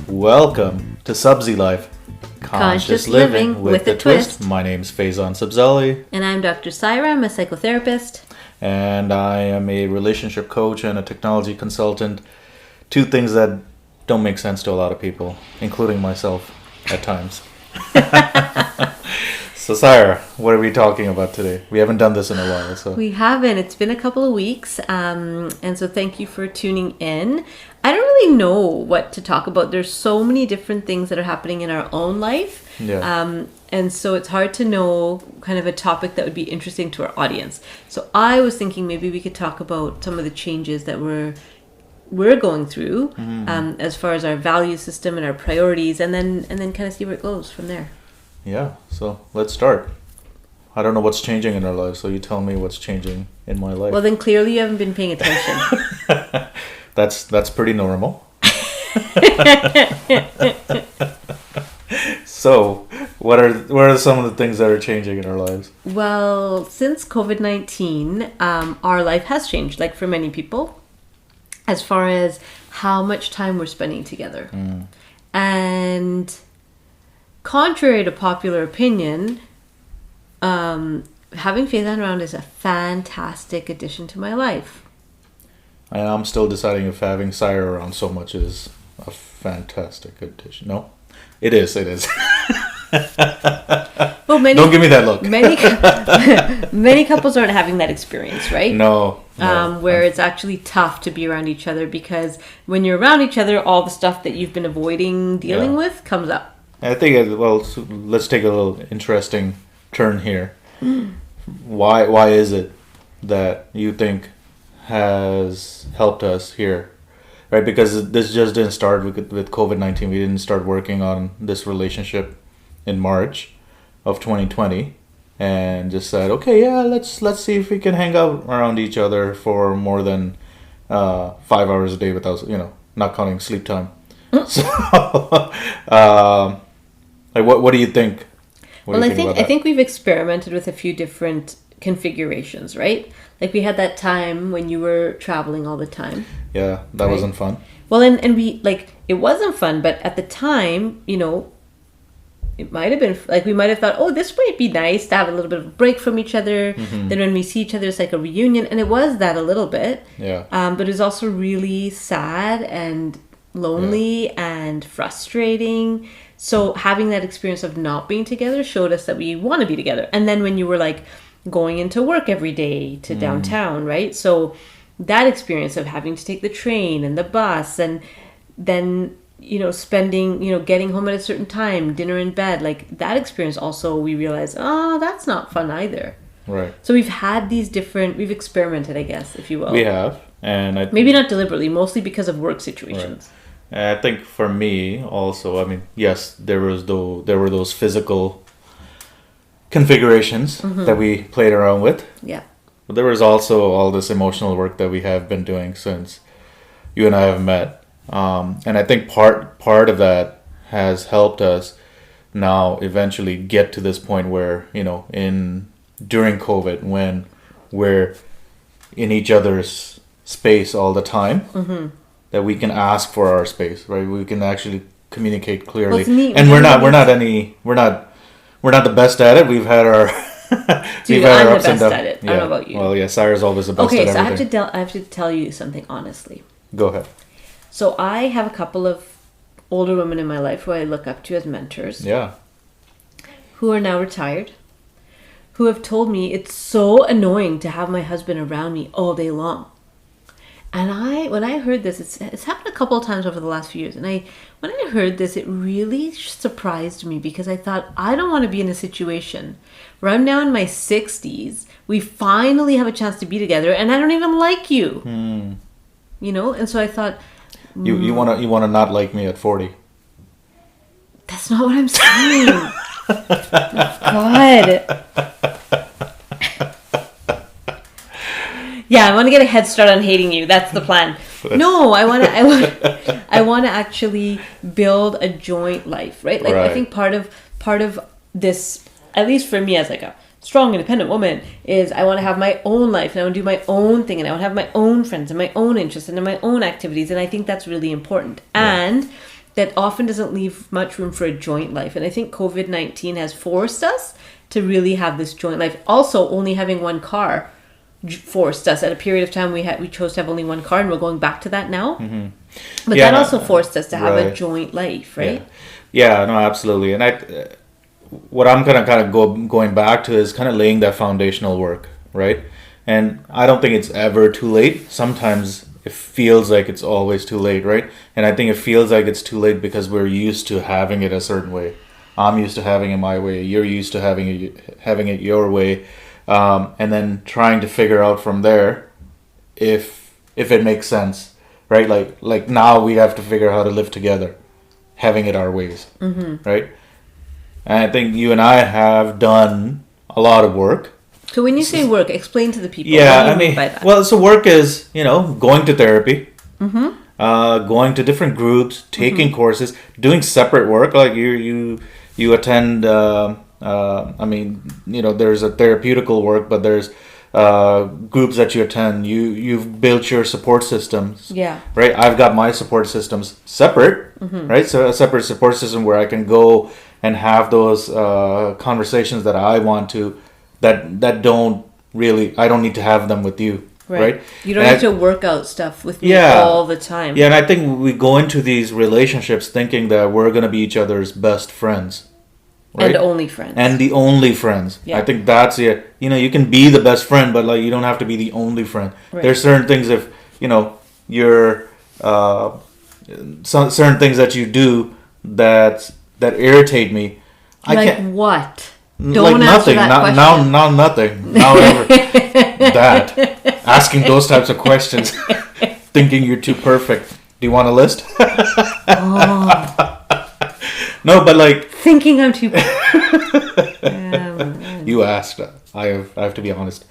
Welcome to Subzi Life, Conscious Living with a Twist. My name's Faizan Subzali. And I'm Dr. Syra. I'm a psychotherapist. And I am a relationship coach and a technology consultant. Two things that don't make sense to a lot of people, including myself at times. So, Syra, what are we talking about today? We haven't done this in a while. So We haven't. It's been a couple of weeks. And so thank you for tuning in. I don't really know what to talk about. There's so many different things that are happening in our own life. Yeah. And so it's hard to know kind of a topic that would be interesting to our audience. So I was thinking maybe we could talk about some of the changes that we're going through as far as our value system and our priorities, and then kind of see where it goes from there. Yeah, so let's start. I don't know what's changing in our lives, so you tell me what's changing in my life. Well, then clearly you haven't been paying attention. That's pretty normal. So, what are some of the things that are changing in our lives? Well, since COVID-19, our life has changed, like for many people, as far as how much time we're spending together. And contrary to popular opinion, having Faizan around is a fantastic addition to my life. And I'm still deciding if having Syra around so much is a fantastic addition. No, it is. Well, don't give me that look. Many couples aren't having that experience, right? No. Where it's actually tough to be around each other, because when you're around each other, all the stuff that you've been avoiding dealing with comes up. I think, well, so let's take a little interesting turn here. Why is it that you think has helped us here? Right, because this just didn't start with COVID-19. We didn't start working on this relationship in March of 2020 and just said, okay, yeah, let's see if we can hang out around each other for more than 5 hours a day without, not counting sleep time. So, what do you think? I think we've experimented with a few different configurations, right? Like we had that time when you were traveling all the time. Yeah, that wasn't fun. Well, and we, like, it wasn't fun, but at the time, it might have been, like, we might have thought, oh, this might be nice to have a little bit of a break from each other. Then when we see each other, it's like a reunion. And it was that a little bit. Yeah. But it was also really sad and lonely and frustrating. So having that experience of not being together showed us that we want to be together. And then when you were, like, going into work every day to downtown, right? So that experience of having to take the train and the bus, and then spending, getting home at a certain time, dinner in bed, like that experience also, we realized, that's not fun either. Right. So we've had these different, we've experimented, I guess, if you will. We have, and maybe not deliberately, mostly because of work situations. Right. And I think for me also, I mean, yes, there were those physical configurations that we played around with. Yeah. But there was also all this emotional work that we have been doing since you and I have met. And I think part of that has helped us now eventually get to this point where, during COVID, when we're in each other's space all the time, that we can ask for our space, right? We can actually communicate clearly. And we're not the best at it. We've had our Dude, I'm the best at it. I don't know about you. Well, yeah, Syra's always the best at everything. Okay, so I have to tell you something honestly. Go ahead. So I have a couple of older women in my life who I look up to as mentors. Yeah. Who are now retired. Who have told me it's so annoying to have my husband around me all day long. And when I heard this, it's happened a couple of times over the last few years. And when I heard this, it really surprised me, because I thought, I don't want to be in a situation where I'm now in my 60s. We finally have a chance to be together, and I don't even like you. And so I thought, you wanna not like me at 40. That's not what I'm saying. God. Yeah, I want to get a head start on hating you. That's the plan. No, I want to actually build a joint life, right? Like I think part of this, at least for me as like a strong independent woman, is I want to have my own life and I want to do my own thing and I want to have my own friends and my own interests and my own activities, and I think that's really important. And that often doesn't leave much room for a joint life. And I think COVID-19 has forced us to really have this joint life. Also, only having one car forced us. At a period of time, we chose to have only one car, and we're going back to that now. Mm-hmm. But that also forced us to have a joint life, right? Yeah, no, absolutely. And what I'm kind of going back to is kind of laying that foundational work, right? And I don't think it's ever too late. Sometimes it feels like it's always too late, right? And I think it feels like it's too late because we're used to having it a certain way. I'm used to having it my way. You're used to having it your way, and then trying to figure out from there if it makes sense, right? Like now we have to figure out how to live together, having it our ways, right? And I think you and I have done a lot of work. So when you say work, explain to the people. Yeah, what do you mean by that? Well, so work is, going to therapy, going to different groups, taking courses, doing separate work. Like you attend. There's a therapeutical work, but there's groups that you attend. You've built your support systems. Yeah. Right. I've got my support systems separate. Right. So a separate support system where I can go and have those conversations that I want to. That don't really, I don't need to have them with you, right? You don't need to work out stuff with me all the time. Yeah, and I think we go into these relationships thinking that we're going to be each other's best friends. Right? And only friends. And the only friends. Yeah. I think that's it. You can be the best friend, but like you don't have to be the only friend. Right. There's certain things if, you're, certain things that you do that irritate me. Like what? Don't answer that question. Now nothing. Now that. Asking those types of questions. Thinking you're too perfect. Do you want a list? No, but like... Thinking I'm too perfect. You asked. I have to be honest.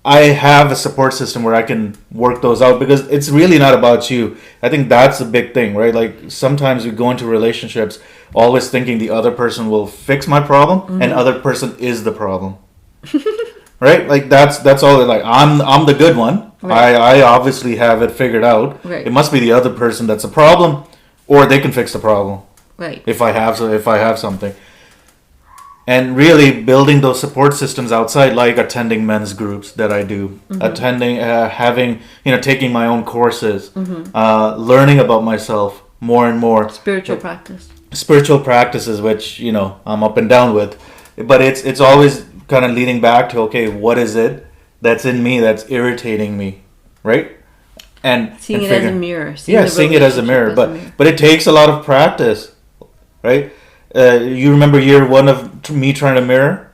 I have a support system where I can work those out because it's really not about you. I think that's a big thing, right? Like sometimes we go into relationships always thinking the other person will fix my problem and other person is the problem. Right? Like that's all. Like I'm the good one. Right. I obviously have it figured out. Right. It must be the other person that's a problem, or they can fix the problem. Right. If I have something. And really building those support systems outside, like attending men's groups that I do, attending, taking my own courses, learning about myself more and more. Spiritual practices, which, I'm up and down with. But it's always kind of leading back to, okay, what is it that's in me that's irritating me, right? And seeing it as a mirror. Seeing it as a mirror. But it takes a lot of practice, right? You remember year one of me trying to mirror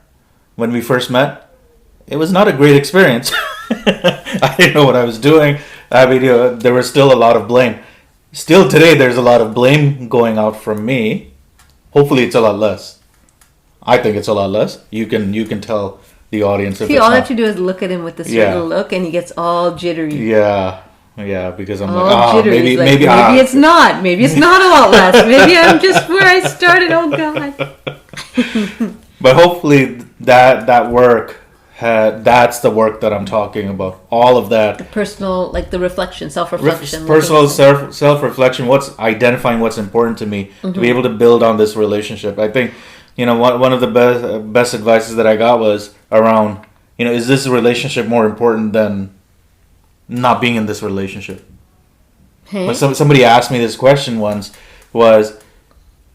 when we first met? It was not a great experience. I didn't know what I was doing. I mean, there was still a lot of blame. Still today, there's a lot of blame going out from me. Hopefully, it's a lot less. I think it's a lot less. You can tell the audience. See, all I have to do is look at him with a certain look, and he gets all jittery. Yeah, because I'm like, maybe it's not. Maybe it's not a lot less. Maybe I'm just where I started. Oh God. But hopefully that work, that's the work that I'm talking about. All of that. The personal, like the reflection, self-reflection. Personal self-reflection. Identifying what's important to me to be able to build on this relationship. I think, one of the best advices that I got was around, is this relationship more important than not being in this relationship? When somebody asked me this question once,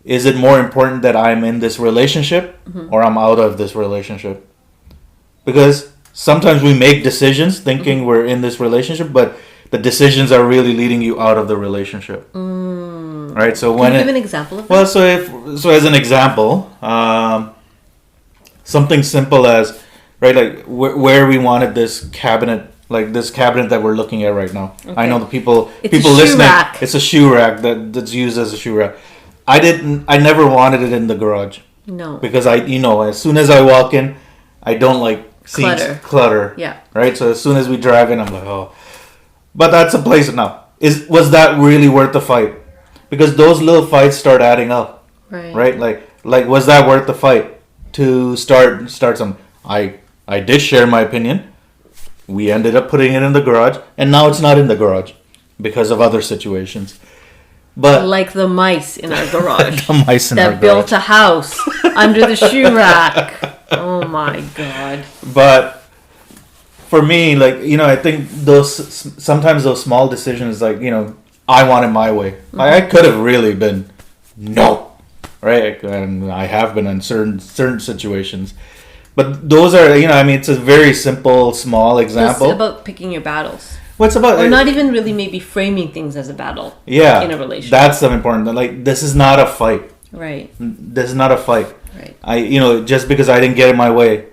is it more important that I'm in this relationship or I'm out of this relationship? Because sometimes we make decisions thinking we're in this relationship, but the decisions are really leading you out of the relationship. Right? So Can you give an example of that? Well, so as an example, something simple as, right, like where we wanted this cabinet. Like this cabinet that we're looking at right now. Okay. I know the people listening. Rack. It's a shoe rack that's used as a shoe rack. I never wanted it in the garage. No. Because as soon as I walk in, I don't like clutter. Yeah. Right. So as soon as we drive in, I'm like, oh, but that's a place now. Was that really worth the fight? Because those little fights start adding up. Right. Right. Like was that worth the fight to start some? I did share my opinion. We ended up putting it in the garage, and now it's not in the garage because of other situations. But like the mice in our garage. The mice in our garage. That built a house under the shoe rack. Oh my god. But for me, like, I think sometimes those small decisions, like, I want it my way. Mm-hmm. I could have really been no, right? And I have been in certain situations. But those are, it's a very simple, small example. It's about picking your battles. What's about? Or not even really maybe framing things as a battle. Yeah. In a relationship. That's so important. Like, this is not a fight. Right. This is not a fight. Right. Just because I didn't get it my way.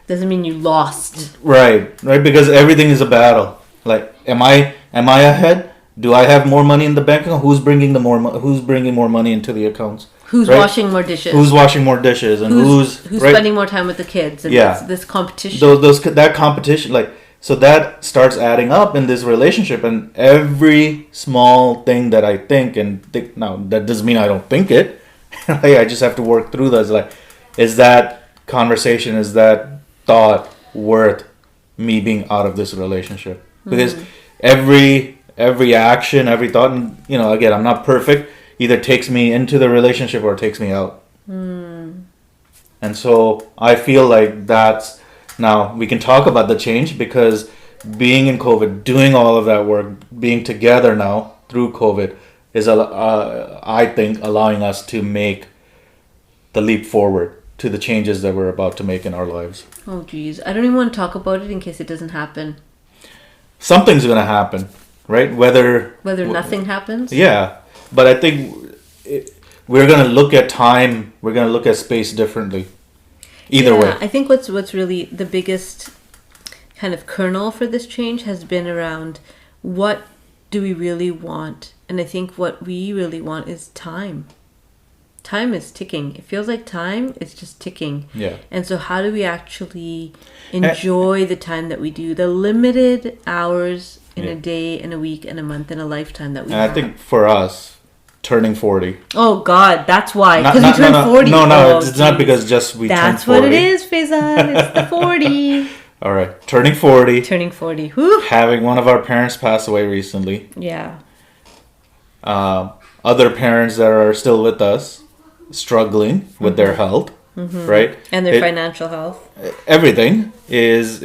Doesn't mean you lost. Right. Because everything is a battle. Like, am I ahead? Do I have more money in the bank account? Who's bringing more money into the accounts? Who's washing more dishes? Who's washing more dishes, and who's spending more time with the kids? And this competition. That competition, like, so that starts adding up in this relationship, and every small thing that I think now that doesn't mean I don't think it. I just have to work through those. Like, is that conversation, is that thought worth me being out of this relationship? Because every action, every thought, and again, I'm not perfect. Either takes me into the relationship or takes me out. And so I feel like that's, now we can talk about the change, because being in COVID, doing all of that work, being together now through COVID is, I think, allowing us to make the leap forward to the changes that we're about to make in our lives. Oh, geez. I don't even want to talk about it in case it doesn't happen. Something's going to happen, right? Whether nothing happens? Yeah. But I think we're going to look at time, we're going to look at space differently. Either way. I think what's really the biggest kind of kernel for this change has been around what do we really want? And I think what we really want is time. Time is ticking. It feels like time is just ticking. Yeah. And so how do we actually enjoy the time that we do? The limited hours in a day, in a week, in a month, in a lifetime that we have. And I think for us, turning 40. Oh God, that's why. Because we turned 40. No, it's not because just we turned 40. That's what it is, Faizan. It's the 40. All right, turning 40. Turning 40. Whew. Having one of our parents pass away recently. Yeah. Other parents that are still with us, struggling with their health, right? And their financial health. Everything is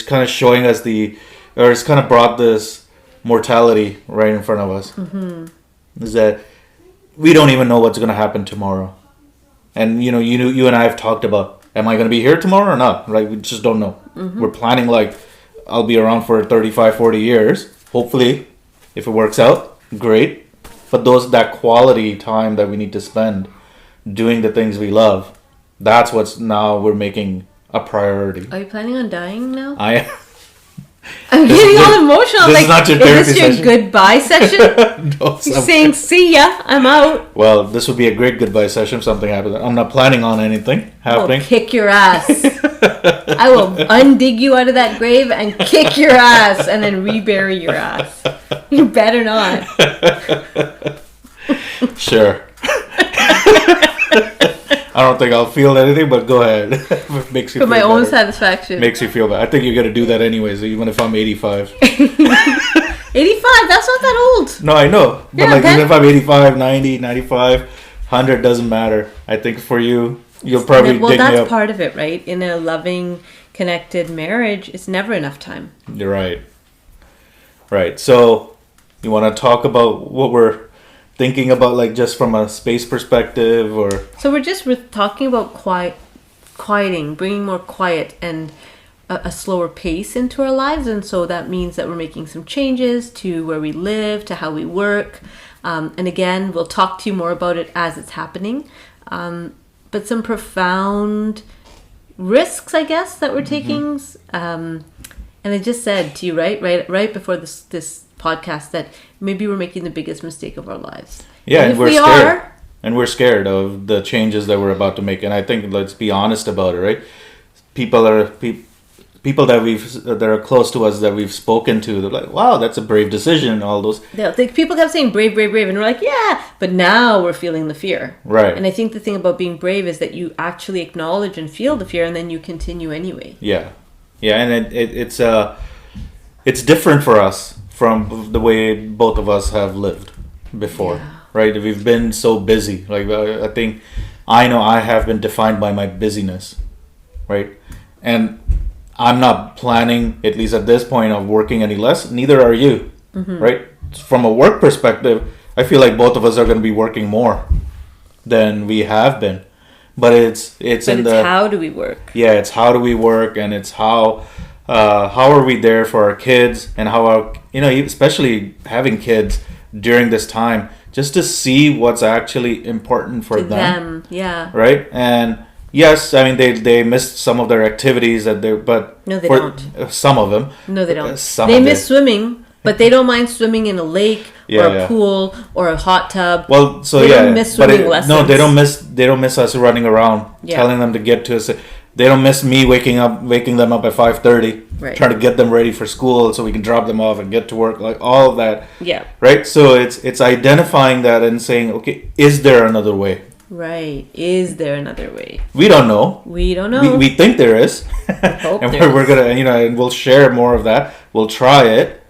kind of showing us it's kind of brought this mortality right in front of us. Is that we don't even know what's going to happen tomorrow. And you and I have talked about, am I going to be here tomorrow or not? Right? We just don't know. We're planning like I'll be around for 35, 40 years. Hopefully, if it works out, great. But that quality time that we need to spend doing the things we love, that's what's now we're making a priority. Are you planning on dying now? I'm getting all emotional. This is not your therapy session. Is this your goodbye session? No, you're saying, see ya, I'm out. Well, this would be a great goodbye session if something happens. I'm not planning on anything happening. I'll kick your ass. I will undig you out of that grave and kick your ass and then rebury your ass. You better not. Sure. I don't think I'll feel anything, but go ahead. It makes you for feel my own better. satisfaction. Makes you feel bad. I think you're going to do that anyways, even if I'm 85. 85? That's not that old. No, I know. But Yeah, even if I'm 85, 90, 95, 100, doesn't matter. I think for you, you'll probably dig me up. Well, that's part of it, right? In a loving, connected marriage, it's never enough time. You're right. Right. So, you want to talk about what we're thinking about, like, just from a space perspective, or? So we're talking about quieting, bringing more quiet and a slower pace into our lives. And so that means that we're making some changes to where we live, to how we work. And again, we'll talk to you more about it as it's happening. But some profound risks, I guess, that we're taking. And I just said to you, right before this podcast, that maybe we're making the biggest mistake of our lives. Yeah, and we're scared. And we're scared of the changes that we're about to make. And I think, let's be honest about it, right? people that are close to us that we've spoken to, they're like, wow, that's a brave decision, all those. Yeah, like people kept saying brave, brave, brave, and we're like, yeah, but now we're feeling the fear. Right. And I think the thing about being brave is that you actually acknowledge and feel the fear, and then you continue anyway. Yeah, and it's different for us from the way both of us have lived before, right? We've been so busy. Like I think I know I have been defined by my busyness, right? And I'm not planning, at least at this point, of working any less. Neither are you, right? From a work perspective, I feel like both of us are going to be working more than we have been. But it's how do we work? Yeah, it's how do we work, and it's how are we there for our kids, and especially having kids during this time, just to see what's actually important for them. Yeah. Right? And yes, I mean they missed some of their activities but no, they don't. Some of them. No, they don't. They miss swimming, but they don't mind swimming in a lake or a pool or a hot tub. Well, so they don't miss swimming lessons. No, they don't miss us running around telling them to get to us. They don't miss me waking them up at 5:30, trying to get them ready for school so we can drop them off and get to work, like all of that. Yeah. Right? So it's identifying that and saying, okay, is there another way? Right. Is there another way? We don't know. We think there is. Hope and there we're gonna, and we'll share more of that. We'll try it.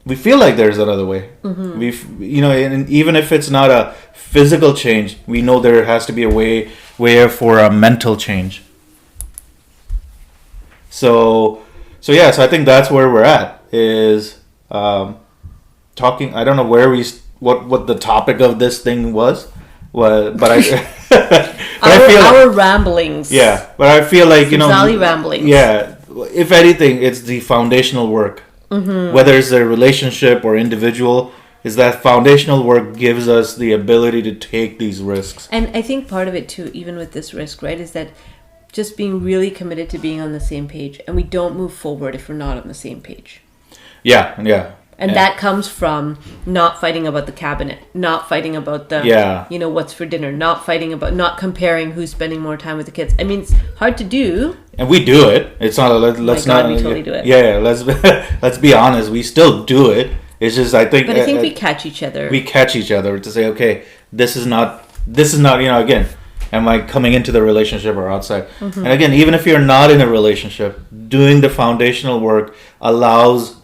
We feel like there's another way. And even if it's not a physical change, we know there has to be a way for a mental change. So I think that's where we're at, is talking. I don't know what the topic of this thing was, but I our ramblings. Yeah, but I feel like Zali ramblings. Yeah, if anything, it's the foundational work. Whether it's a relationship or individual, is that foundational work gives us the ability to take these risks. And I think part of it too, even with this risk, right, is that just being really committed to being on the same page, and we don't move forward if we're not on the same page. Yeah. And that comes from not fighting about the cabinet, not fighting about the, what's for dinner, not comparing who's spending more time with the kids. I mean, it's hard to do. And we do it. It's not. We totally do it. Yeah. Let's be honest. We still do it. It's just I think. But I think we catch each other. We catch each other to say, okay, this is not. Again, am I coming into the relationship or outside? And again, even if you're not in a relationship, doing the foundational work allows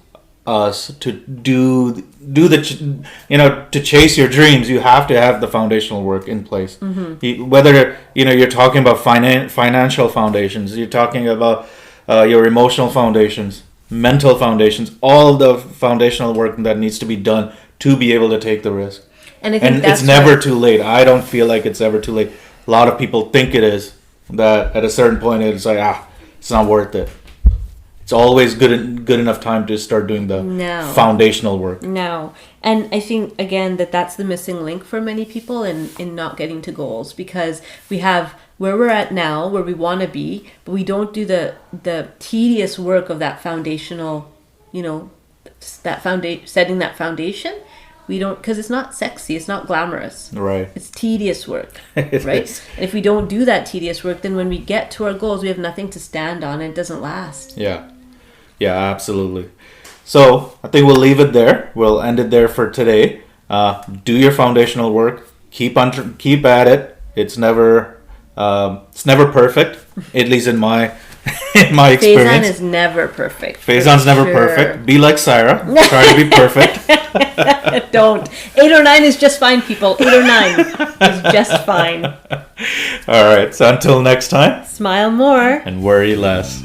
us to do to chase your dreams. You have to have the foundational work in place. Whether you're talking about financial foundations, you're talking about your emotional foundations, mental foundations, all the foundational work that needs to be done to be able to take the risk. And I think it's never too late. I don't feel like it's ever too late. A lot of people think it is, that at a certain point it's like, it's not worth it. It's always good enough time to start doing the foundational work. No. And I think, again, that's the missing link for many people in not getting to goals, because we have where we're at now, where we want to be, but we don't do the tedious work of that foundational, setting that foundation. We don't, because it's not sexy, it's not glamorous. Right. It's tedious work, right? And if we don't do that tedious work, then when we get to our goals, we have nothing to stand on, and it doesn't last. Yeah, absolutely. So I think we'll leave it there. We'll end it there for today. Do your foundational work. Keep at it. It's never perfect, at least in my experience. Faison is never perfect. Faison's never perfect. Be like Sarah. Try to be perfect. Don't. 8 or 9 is just fine, people. 8 or 9 is just fine. All right. So until next time. Smile more. And worry less.